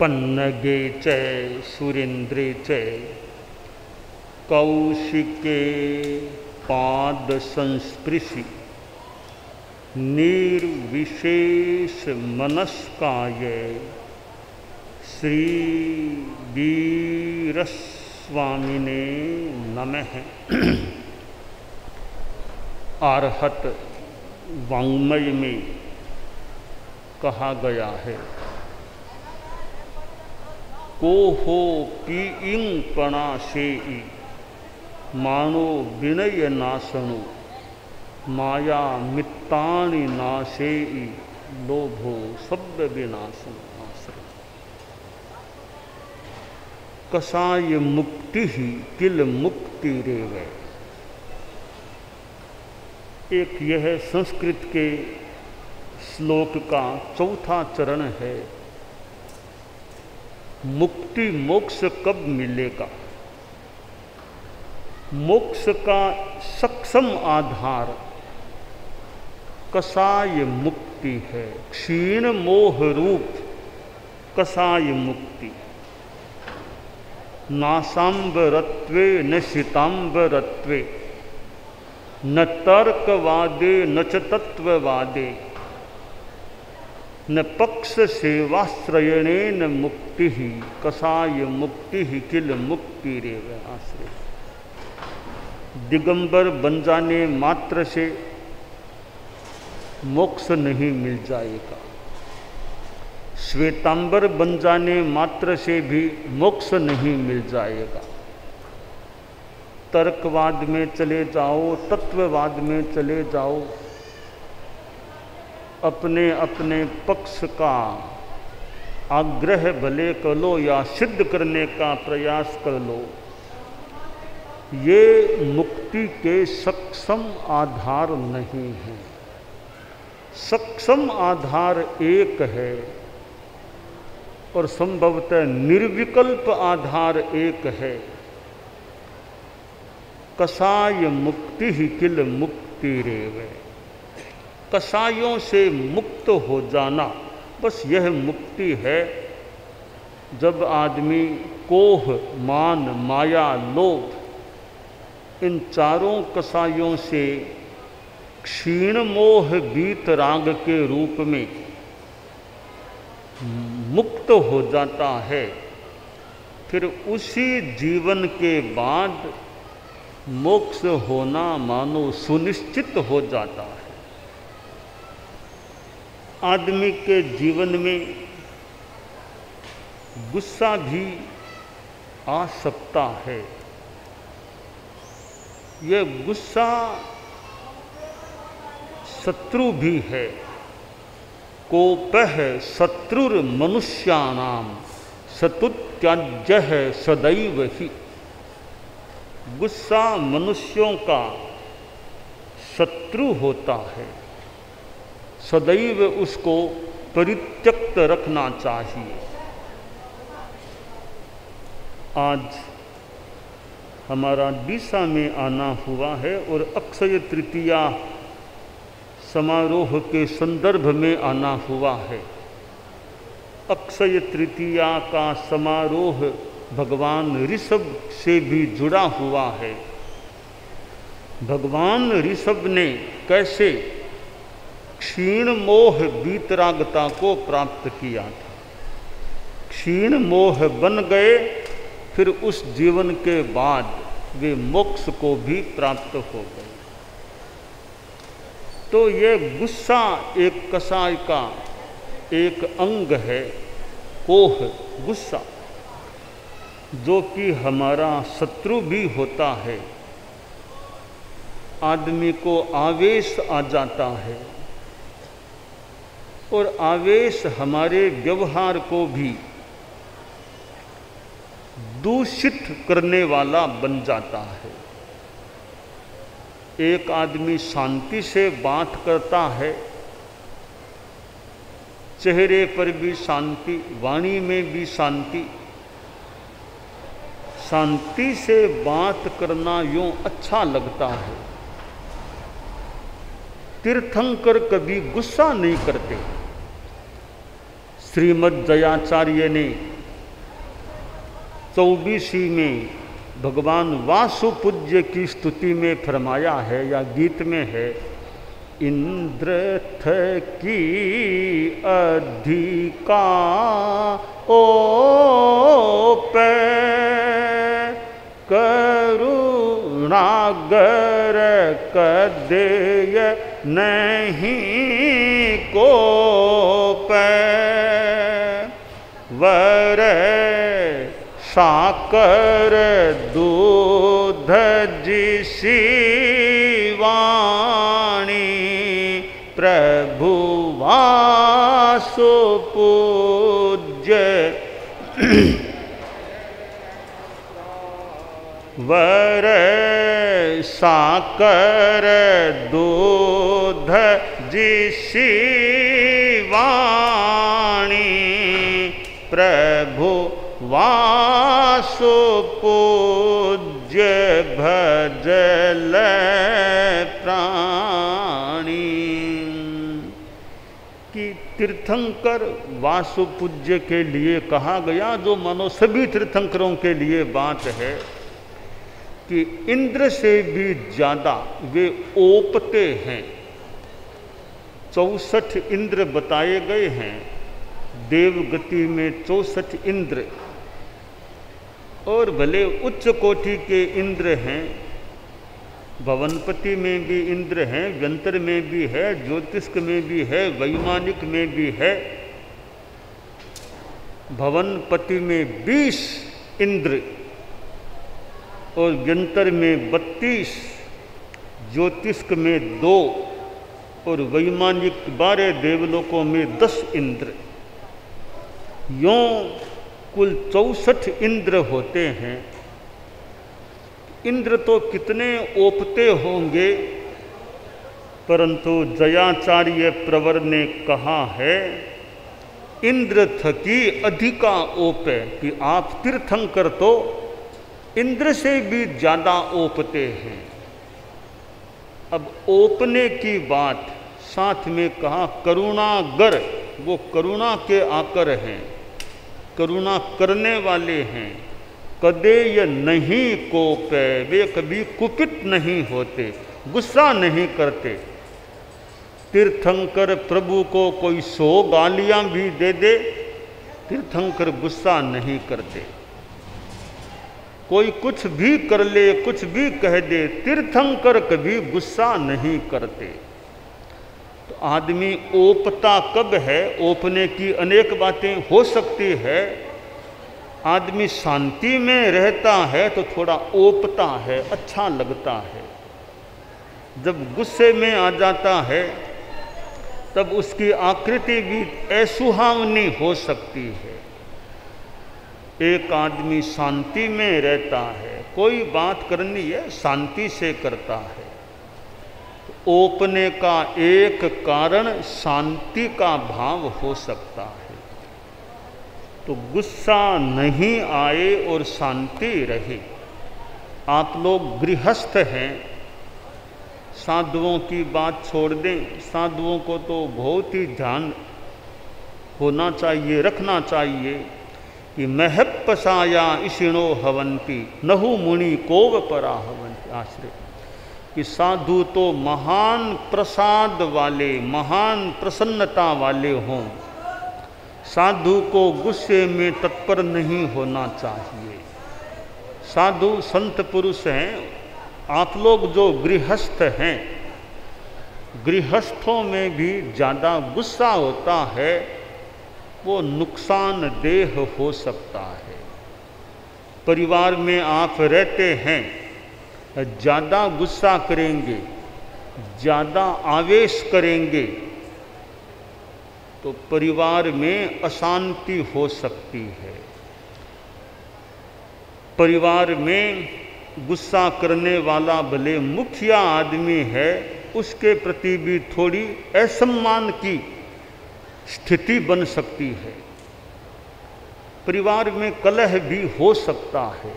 पन्नगे च सुरेन्द्रे च कौशिके पाद संस्पृशि निर्विशेष मनस्काय श्री वीरस्वामिने नमः। आर्हत वाङ्मय में कहा गया है, को हो पीइंग पणा से मानो विनय नाशनु माया मित्तानि नाशे लोभो शब्द विनाशन आश्रय। कसाय मुक्ति ही किल मुक्ति रेवे। एक यह संस्कृत के श्लोक का चौथा चरण है। मुक्ति मोक्ष कब मिलेगा? मोक्ष का सक्षम आधार कसाय मुक्ति है। क्षीण मोह रूप कसाय मुक्ति। नासाम्बरत्वे न शीताम्बरत्वे न तर्कवादे न च तत्ववादे न पक्ष सेवाश्रयणेन मुक्ति ही कसाय मुक्ति ही किल मुक्ति रेव आश्रय। दिगंबर बन जाने मात्र से मोक्ष नहीं मिल जाएगा। श्वेतांबर बन जाने मात्र से भी मोक्ष नहीं मिल जाएगा। तर्कवाद में चले जाओ, तत्ववाद में चले जाओ, अपने अपने पक्ष का आग्रह भले कर लो या सिद्ध करने का प्रयास कर लो, ये मुक्ति के सक्षम आधार नहीं है। सक्षम आधार एक है और संभवतः निर्विकल्प आधार एक है। कसाय मुक्ति ही किल मुक्ति रेवे। कसायों से मुक्त हो जाना, बस यह मुक्ति है। जब आदमी कोह, मान, माया, लोभ इन चारों कसायों से क्षीण मोह बीत राग के रूप में मुक्त हो जाता है, फिर उसी जीवन के बाद मोक्ष होना मानो सुनिश्चित हो जाता है। आदमी के जीवन में गुस्सा भी आ सकता है। यह गुस्सा शत्रु भी है। कोपः शत्रुर मनुष्याणाम शतुत्याज्यः सदैव ही। गुस्सा मनुष्यों का शत्रु होता है, सदैव उसको परित्यक्त रखना चाहिए। आज हमारा डीसा में आना हुआ है और अक्षय तृतीया समारोह के संदर्भ में आना हुआ है। अक्षय तृतीया का समारोह भगवान ऋषभ से भी जुड़ा हुआ है। भगवान ऋषभ ने कैसे क्षीण मोह बीतरागता को प्राप्त किया था। क्षीण मोह बन गए, फिर उस जीवन के बाद वे मोक्ष को भी प्राप्त हो गए। तो ये गुस्सा एक कसाय का एक अंग है। कोह, गुस्सा, जो कि हमारा शत्रु भी होता है। आदमी को आवेश आ जाता है और आवेश हमारे व्यवहार को भी दूषित करने वाला बन जाता है। एक आदमी शांति से बात करता है, चेहरे पर भी शांति, वाणी में भी शांति। शांति से बात करना यूं अच्छा लगता है। तीर्थंकर कभी गुस्सा नहीं करते। श्रीमद् जयाचार्य ने 24वीं में भगवान वासुपूज्य की स्तुति में फरमाया है या गीत में है, इंद्र थकी अधिका ओपे करुणागर कदेय नहीं कोपे वर साकर दूध जिसी वाणी प्रभु वासुपूज्य वर साकर दूध जिसी वाणी प्रभु वासुपूज्य भजल प्राणी। कि तीर्थंकर वासुपूज्य के लिए कहा गया, जो मानो सभी तीर्थंकरों के लिए बात है कि इंद्र से भी ज़्यादा वे ओपते हैं। 64 इंद्र बताए गए हैं, देवगति में 64 इंद्र, और भले उच्च कोटि के इंद्र हैं, भवनपति में भी इंद्र हैं, व्यंतर में भी है, ज्योतिष्क में भी है, वैमानिक में भी है। भवनपति में 20 इंद्र और व्यंतर में 32, ज्योतिष्क में 2 और वैमानिक 12 देवलोकों में 10 इंद्र। यों कुल 64 इंद्र होते हैं। इंद्र तो कितने ओपते होंगे, परंतु जयाचार्य प्रवर ने कहा है, इंद्र थकी अधिका ओपे, कि आप तीर्थंकर तो इंद्र से भी ज़्यादा ओपते हैं। अब ओपने की बात साथ में कहा करुणागर, वो करुणा के आकर हैं, करुणा करने वाले हैं। कदेय नहीं कोपे, वे कभी कुपित नहीं होते, गुस्सा नहीं करते। तीर्थंकर प्रभु को कोई 100 गालियाँ भी दे दे, तीर्थंकर गुस्सा नहीं करते। कोई कुछ भी कर ले, कुछ भी कह दे, तीर्थंकर कभी गुस्सा नहीं करते। तो आदमी ओपता कब है? ओपने की अनेक बातें हो सकती है। आदमी शांति में रहता है तो थोड़ा ओपता है, अच्छा लगता है। जब गुस्से में आ जाता है तब उसकी आकृति भी असुहावनी हो सकती है। एक आदमी शांति में रहता है, कोई बात करनी है शांति से करता है। तो ओपने का एक कारण शांति का भाव हो सकता है। तो गुस्सा नहीं आए और शांति रहे। आप लोग गृहस्थ हैं, साधुओं की बात छोड़ दें। साधुओं को तो बहुत ही ध्यान होना चाहिए, रखना चाहिए कि महप पसाया इषिणो हवंती नहु मुनि कोव परा हवंती। आश्रय कि साधु तो महान प्रसाद वाले, महान प्रसन्नता वाले हों। साधु को गुस्से में तत्पर नहीं होना चाहिए। साधु संत पुरुष हैं। आप लोग जो गृहस्थ हैं, गृहस्थों में भी ज़्यादा गुस्सा होता है, वो नुकसानदेह हो सकता है। परिवार में आप रहते हैं, ज़्यादा गुस्सा करेंगे, ज़्यादा आवेश करेंगे तो परिवार में अशांति हो सकती है। परिवार में गुस्सा करने वाला भले मुखिया आदमी है, उसके प्रति भी थोड़ी असम्मान की स्थिति बन सकती है। परिवार में कलह भी हो सकता है।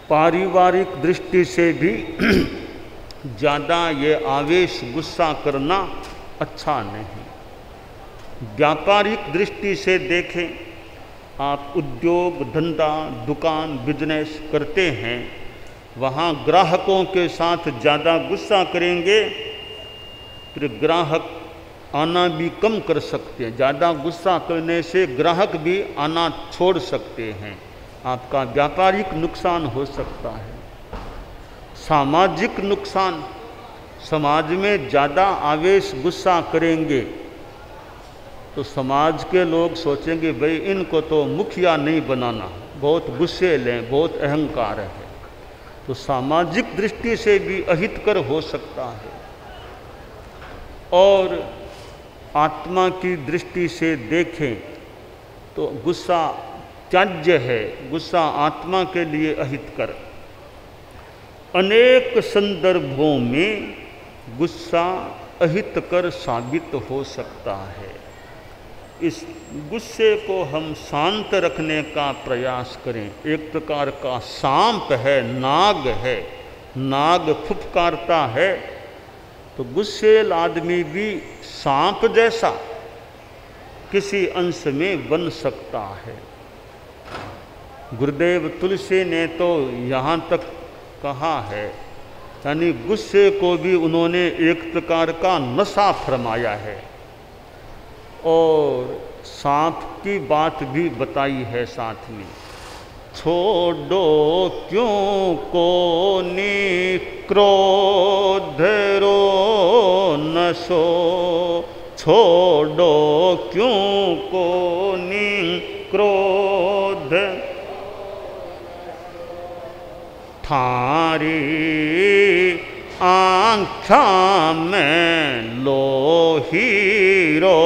पारिवारिक दृष्टि से भी ज़्यादा ये आवेश गुस्सा करना अच्छा नहीं। व्यापारिक दृष्टि से देखें, आप उद्योग धंधा दुकान बिजनेस करते हैं, वहाँ ग्राहकों के साथ ज़्यादा गुस्सा करेंगे फिर ग्राहक आना भी कम कर सकते हैं। ज़्यादा गुस्सा करने से ग्राहक भी आना छोड़ सकते हैं, आपका व्यापारिक नुकसान हो सकता है। सामाजिक नुकसान, समाज में ज़्यादा आवेश गुस्सा करेंगे तो समाज के लोग सोचेंगे भाई इनको तो मुखिया नहीं बनाना, बहुत गुस्से लें, बहुत अहंकार है, तो सामाजिक दृष्टि से भी अहितकर हो सकता है। और आत्मा की दृष्टि से देखें तो गुस्सा त्याज्य है, गुस्सा आत्मा के लिए अहितकर। अनेक संदर्भों में गुस्सा अहितकर साबित हो सकता है। इस गुस्से को हम शांत रखने का प्रयास करें। एक प्रकार का सांप है, नाग है, नाग फुफकारता है तो गुस्सेल आदमी भी सांप जैसा किसी अंश में बन सकता है। गुरुदेव तुलसी ने तो यहाँ तक कहा है, यानी गुस्से को भी उन्होंने एक प्रकार का नशा फरमाया है और सांप की बात भी बताई है साथ में। छोड़ो क्यों को नी क्रोध रो नशो, छोड़ो क्यों को नी क्रोध थारी आँखा में लोहीरो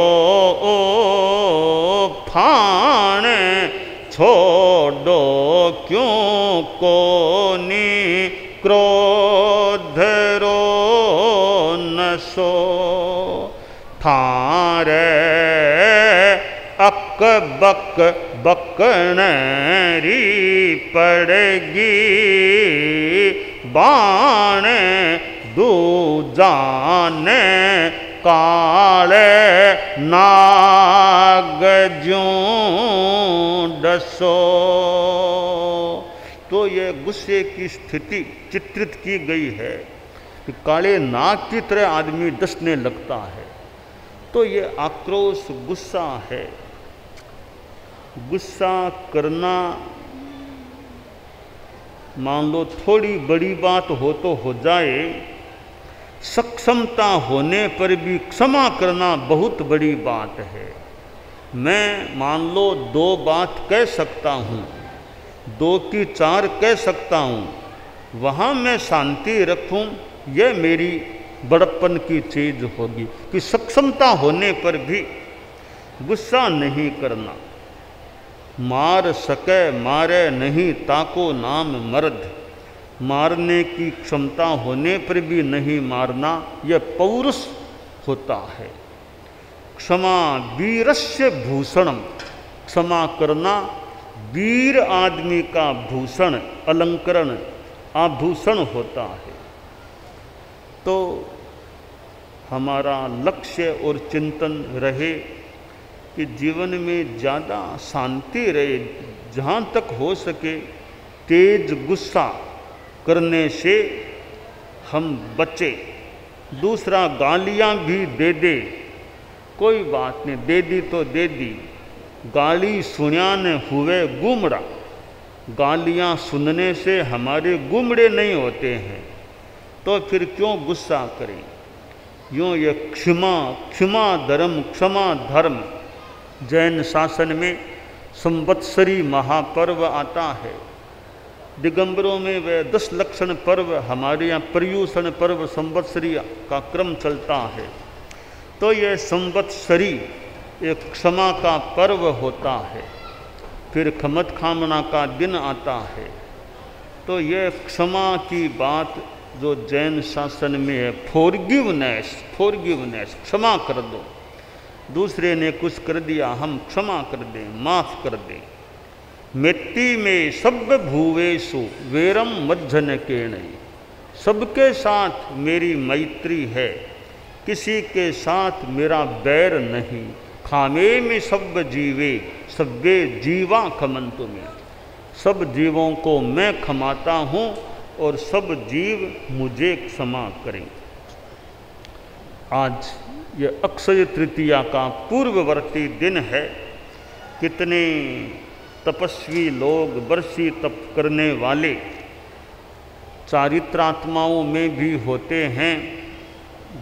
फाण, छोड़ो क्यों को नी क्रोध रो नशो, थारे अक बक बकनरी पड़गी, बाण दूजाने काले नाग ज्यों डसो। तो ये गुस्से की स्थिति चित्रित की गई है कि काले नाग की तरह आदमी डसने लगता है। तो ये आक्रोश गुस्सा है। गुस्सा करना मान लो थोड़ी बड़ी बात हो तो हो जाए, सक्षमता होने पर भी क्षमा करना बहुत बड़ी बात है। मैं मान लो 2 बात कह सकता हूँ, 2 की 4 कह सकता हूँ, वहाँ मैं शांति रखूँ, यह मेरी बड़प्पन की चीज़ होगी कि सक्षमता होने पर भी गुस्सा नहीं करना। मार सके मारे नहीं ताको नाम मर्द, मारने की क्षमता होने पर भी नहीं मारना, यह पौरुष होता है। क्षमा वीरस्य भूषणम, क्षमा करना वीर आदमी का भूषण, अलंकरण, आभूषण होता है। तो हमारा लक्ष्य और चिंतन रहे कि जीवन में ज़्यादा शांति रहे, जहाँ तक हो सके तेज गुस्सा करने से हम बचे। दूसरा, गालियाँ भी दे दे, कोई बात नहीं, दे दी तो दे दी, गाली सुनिया न हुए गुमड़ा, गालियाँ सुनने से हमारे गुमड़े नहीं होते हैं, तो फिर क्यों गुस्सा करें। यूँ ये क्षमा, क्षमा धर्म, क्षमा धर्म, जैन शासन में संवत्सरी महापर्व आता है। दिगंबरों में वह 10 लक्षण पर्व, हमारे यहाँ पर्यूषण पर्व संवत्सरी का क्रम चलता है। तो यह संवत्सरी एक क्षमा का पर्व होता है। फिर खमत खामना का दिन आता है। तो यह क्षमा की बात जो जैन शासन में है, फॉरगिवनेस, फॉरगिवनेस, क्षमा कर दो, दूसरे ने कुछ कर दिया हम क्षमा कर दें, माफ़ कर दें। मिट्टी में सब भूवेशु वेरम मज्जन के नहीं, सबके साथ मेरी मैत्री है, किसी के साथ मेरा बैर नहीं, खामे में सब जीवे सब्बे जीवा खमंतु में। सब जीवों को मैं खमाता हूँ और सब जीव मुझे क्षमा करें। आज ये अक्षय तृतीया का पूर्ववर्ती दिन है। कितने तपस्वी लोग, वर्षी तप करने वाले चारित्रात्माओं में भी होते हैं,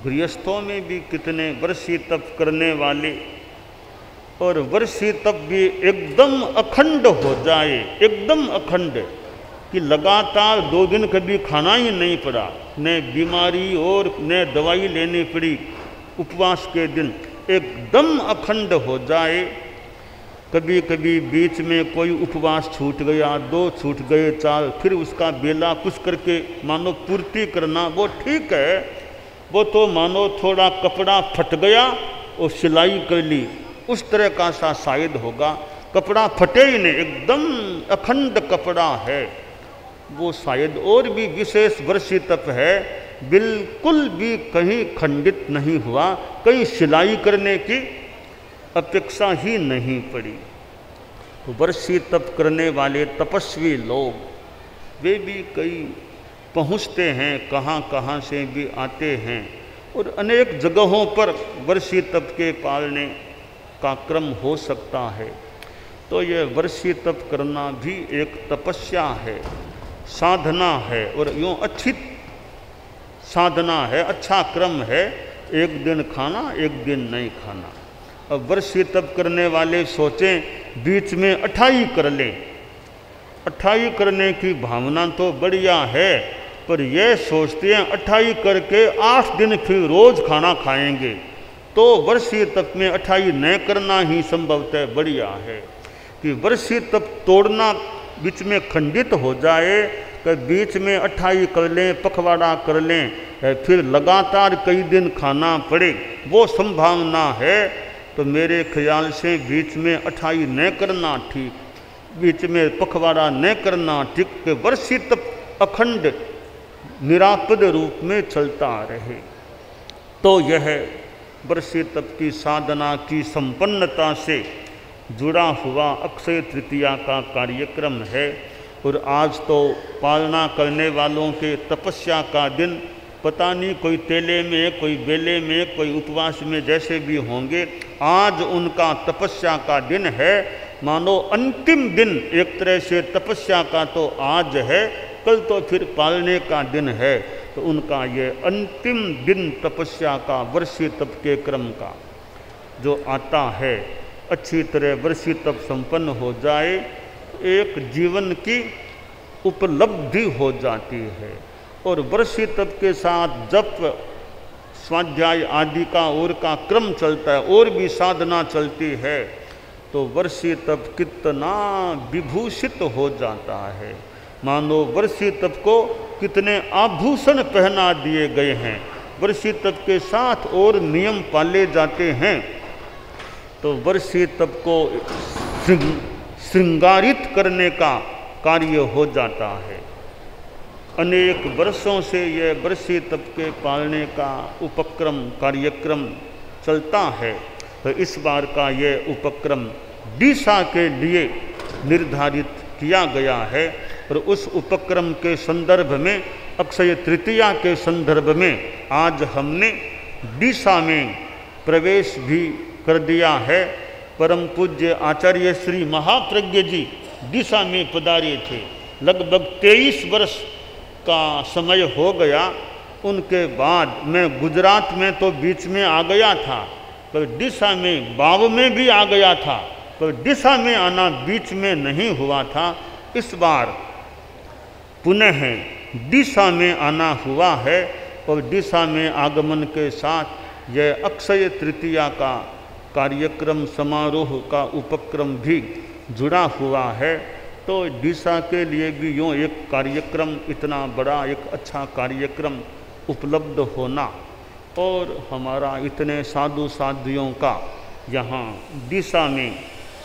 गृहस्थों में भी कितने वर्षी तप करने वाले, और वर्षी तप भी एकदम अखंड हो जाए, एकदम अखंड कि लगातार 2 दिन कभी खाना ही नहीं पड़ा, न बीमारी और न दवाई लेनी पड़ी, उपवास के दिन एकदम अखंड हो जाए। कभी कभी बीच में कोई उपवास छूट गया, 2 छूट गए, 4, फिर उसका बेला कुछ करके मानो पूर्ति करना, वो ठीक है। वो तो मानो थोड़ा कपड़ा फट गया और सिलाई कर ली, उस तरह का सा शायद होगा। कपड़ा फटे ही नहीं, एकदम अखंड कपड़ा है, वो शायद और भी विशेष वर्षी तप है, बिल्कुल भी कहीं खंडित नहीं हुआ, कहीं सिलाई करने की अपेक्षा ही नहीं पड़ी। तो वर्षी तप करने वाले तपस्वी लोग वे भी कई पहुँचते हैं, कहाँ कहाँ से भी आते हैं, और अनेक जगहों पर वर्षी तप के पालने का क्रम हो सकता है। तो ये वर्षी तप करना भी एक तपस्या है, साधना है, और यूँ अच्छी साधना है, अच्छा क्रम है। एक दिन खाना, एक दिन नहीं खाना। अब वर्षी तप करने वाले सोचें बीच में अठाई कर लें, अठाई करने की भावना तो बढ़िया है, पर यह सोचते हैं अठाई करके 8 दिन फिर रोज़ खाना खाएंगे, तो वर्षी तप में अठाई न करना ही संभवतः बढ़िया है। कि वर्षी तप तोड़ना बीच में खंडित हो जाए, कि बीच में अठाई कर लें, पखवाड़ा कर लें, फिर लगातार कई दिन खाना पड़े, वो संभावना है। तो मेरे ख्याल से बीच में अठाई न करना ठीक, बीच में पखवाड़ा न करना ठीक, कि वर्षी तप अखंड निरापद रूप में चलता रहे। तो यह वर्षी तप की साधना की संपन्नता से जुड़ा हुआ अक्षय तृतीया का कार्यक्रम है। और आज तो पालना करने वालों के तपस्या का दिन, पता नहीं कोई तेले में, कोई बेले में, कोई उपवास में, जैसे भी होंगे, आज उनका तपस्या का दिन है। मानो अंतिम दिन एक तरह से तपस्या का तो आज है, कल तो फिर पालने का दिन है। तो उनका ये अंतिम दिन तपस्या का, वर्षी तप के क्रम का जो आता है, अच्छी तरह वर्षी तप संपन्न हो जाए, एक जीवन की उपलब्धि हो जाती है। और वर्षी तप के साथ जप, स्वाध्याय आदि का और का क्रम चलता है, और भी साधना चलती है, तो वर्षी तप कितना विभूषित हो जाता है। मानो वर्षी तप को कितने आभूषण पहना दिए गए हैं, वर्षी तप के साथ और नियम पाले जाते हैं। तो वर्षी तप को श्रृंगारित करने का कार्य हो जाता है। अनेक वर्षों से यह वर्षी तप के पालने का उपक्रम, कार्यक्रम चलता है। तो इस बार का यह उपक्रम डीसा के लिए निर्धारित किया गया है, और उस उपक्रम के संदर्भ में, अक्षय तृतीया के संदर्भ में आज हमने डीसा में प्रवेश भी कर दिया है। परम पूज्य आचार्य श्री महाप्रज्ञ जी डीसा में पधारे थे। लगभग 23 वर्ष का समय हो गया। उनके बाद मैं गुजरात में तो बीच में आ गया था, पर डीसा में बाव में भी आ गया था, पर डीसा में आना बीच में नहीं हुआ था। इस बार पुनः डीसा में आना हुआ है, और डीसा में आगमन के साथ यह अक्षय तृतीया का कार्यक्रम, समारोह का उपक्रम भी जुड़ा हुआ है। तो डीसा के लिए भी यूँ एक कार्यक्रम, इतना बड़ा एक अच्छा कार्यक्रम उपलब्ध होना, और हमारा इतने साधु साध्वियों का यहाँ डीसा में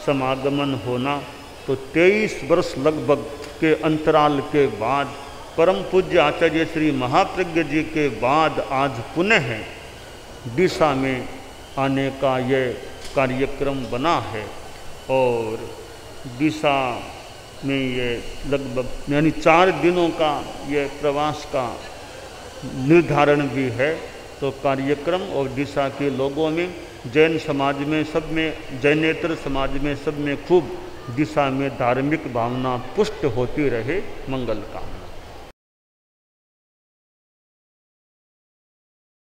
समागमन होना, तो 23 वर्ष लगभग के अंतराल के बाद, परम पूज्य आचार्य श्री महाप्रज्ञ जी के बाद आज पुनः डीसा में आने का ये कार्यक्रम बना है और दिशा में ये लगभग यानी 4 दिनों का ये प्रवास का निर्धारण भी है। तो कार्यक्रम और दिशा के लोगों में, जैन समाज में, सब में, जैनेतर समाज में, सब में खूब दिशा में धार्मिक भावना पुष्ट होती रहे। मंगल कामना।